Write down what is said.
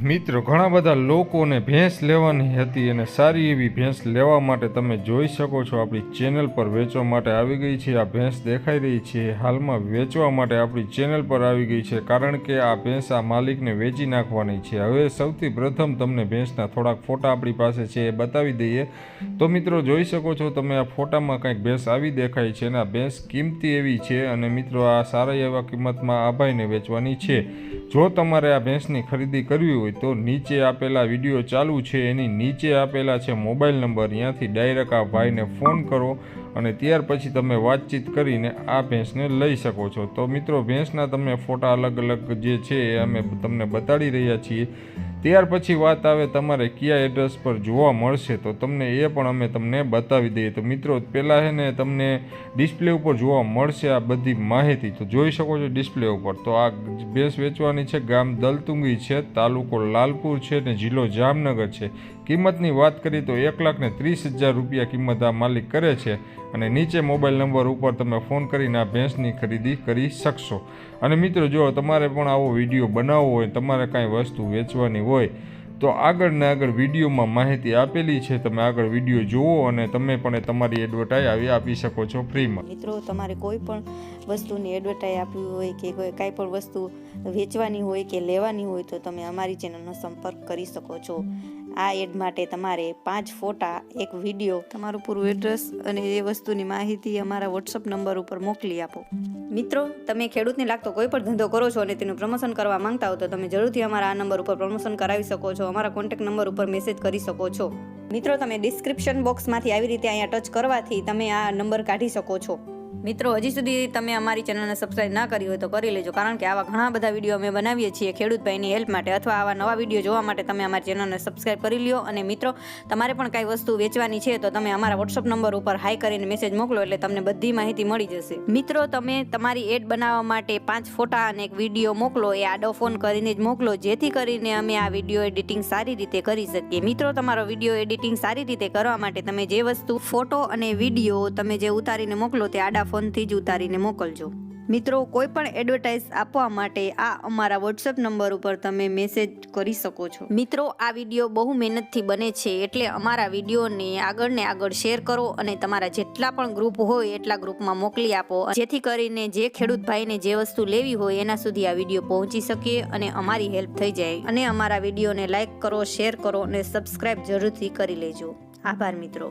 મિત્રો ઘણા બધા લોકોને ભેંસ લેવાની હતી અને સારી એવી ભેંસ લેવા માટે તમે જોઈ શકો છો આપણી ચેનલ પર વેચવા માટે આવી ગઈ છે। આ ભેંસ દેખાઈ રહી છે હાલમાં વેચવા માટે આપણી ચેનલ પર આવી ગઈ છે, કારણ કે આ ભેંસ આ માલિકને વેચી નાખવાની છે। હવે સૌથી પ્રથમ તમને ભેંસના થોડાક ફોટા આપણી પાસે છે એ બતાવી દઈએ। તો મિત્રો જોઈ શકો છો તમે આ ફોટામાં કંઈક ભેંસ આવી દેખાય છે અને આ ભેંસ કિંમતી એવી છે અને મિત્રો આ સારા એવા કિંમતમાં આ ભાઈને વેચવાની છે। જો તમારે આ ભેંસની ખરીદી કરવી હોય તો નીચે આપેલા વિડીયો ચાલુ છે એની નીચે આપેલા છે મોબાઈલ નંબર, ત્યાંથી ડાયરેક્ટ આ ભાઈને ફોન કરો અને ત્યાર પછી તમે વાતચીત કરીને આ ભેંસને લઈ શકો છો। તો મિત્રો ભેંસના તમે ફોટા અલગ અલગ જે છે એ અમે તમને બતાડી રહ્યા છીએ। ત્યાર પછી વાત આવે તમારે કયા એડ્રેસ પર જોવા મળશે તો તમને એ પણ અમે તમને બતાવી દઈએ। તો મિત્રો પહેલાં છે ને તમને ડિસ્પ્લે ઉપર જોવા મળશે આ બધી માહિતી, તો જોઈ શકો છો ડિસ્પ્લે ઉપર। તો આ ભેંસ વેચવાની છે, ગામ દલતુંગી છે, તાલુકો લાલપુર છે ને જિલ્લો જામનગર છે। કિંમતની વાત કરીએ તો 1,30,000 રૂપિયા કિંમત આ માલિક કરે છે અને નીચે મોબાઈલ નંબર ઉપર તમે ફોન કરીને આ ભેંસની ખરીદી કરી શકશો। અને મિત્રો જો તમારે પણ આવો વિડીયો બનાવવો હોય, તમારે કાંઈ વસ્તુ વેચવાની હોય તો આગળ ને આગળ વિડીયોમાં માહિતી આપેલી છે, તમે આગળ વિડીયો જુઓ અને તમે પણ તમારી એડવર્ટાઈઝ આપી શકો છો ફ્રીમાં। મિત્રો તમારે કોઈ પણ વસ્તુની એડવર્ટાઈઝ આપવી હોય કે કાંઈ પણ વસ્તુ વેચવાની હોય કે લેવાની હોય તો તમે અમારી ચેનલનો સંપર્ક કરી શકો છો। આ એડ માટે તમારે 5 ફોટા, એક વિડીયો, તમારું પૂરું એડ્રેસ અને એ વસ્તુની માહિતી અમારા વોટ્સઅપ નંબર ઉપર મોકલી આપો। મિત્રો તમે ખેડૂતને લાગતો કોઈ પણ ધંધો કરો છો અને તેનું પ્રમોશન કરવા માંગતા હો તો તમે જરૂરથી અમારા આ નંબર ઉપર પ્રમોશન કરાવી શકો છો, અમારા કોન્ટેક્ટ નંબર ઉપર મેસેજ કરી શકો છો। મિત્રો તમે ડિસ્ક્રિપ્શન બોક્સમાંથી આવી રીતે અહીંયા ટચ કરવાથી તમે આ નંબર કાઢી શકો છો। મિત્રો હજી સુધી તમે અમારી ચેનલને સબસ્ક્રાઇબ ના કરી હોય તો કરી લેજો, કારણ કે આવા ઘણા બધા વિડીયો અમે બનાવીએ છીએ ખેડૂત ભાઈની હેલ્પ માટે, અથવા આવા નવા વિડીયો જોવા માટે તમે અમારી ચેનલને સબસ્ક્રાઇબ કરી લ્યો। અને મિત્રો તમારે પણ કાંઈ વસ્તુ વેચવાની છે તો તમે અમારા વોટ્સઅપ નંબર ઉપર હાઈ કરીને મેસેજ મોકલો એટલે તમને બધી માહિતી મળી જશે। મિત્રો તમે તમારી એડ બનાવવા માટે 5 ફોટા અને એક વિડીયો મોકલો, એ આડો ફોન કરીને જ મોકલો, જેથી કરીને અમે આ વિડીયો એડિટિંગ સારી રીતે કરી શકીએ। મિત્રો તમારો વિડીયો એડિટિંગ સારી રીતે કરવા માટે તમે જે વસ્તુ ફોટો અને વિડીયો તમે જે ઉતારીને મોકલો તે આડા ફોનથી જ ઉતારીને મોકલજો। મિત્રો કોઈ પણ એડવર્ટાઇઝ આપવા માટે આ અમારા વોટ્સએપ નંબર ઉપર તમે મેસેજ કરી શકો છો। મિત્રો આ વિડીયો બહુ મહેનતથી બને છે, એટલે અમારા વિડીયોને આગળ ને આગળ શેર કરો અને તમારા જેટલા પણ ગ્રુપ હોય એટલા ગ્રુપમાં મોકલી આપો, જેથી કરીને જે ખેડૂત ભાઈને જે વસ્તુ લેવી હોય એના સુધી આ વિડીયો પહોંચી શકે અને અમારી હેલ્પ થઈ જાય। અને અમારા વિડીયોને લાઈક કરો, શેર કરો અને સબસ્ક્રાઇબ જરૂરથી કરી લેજો। આભાર મિત્રો।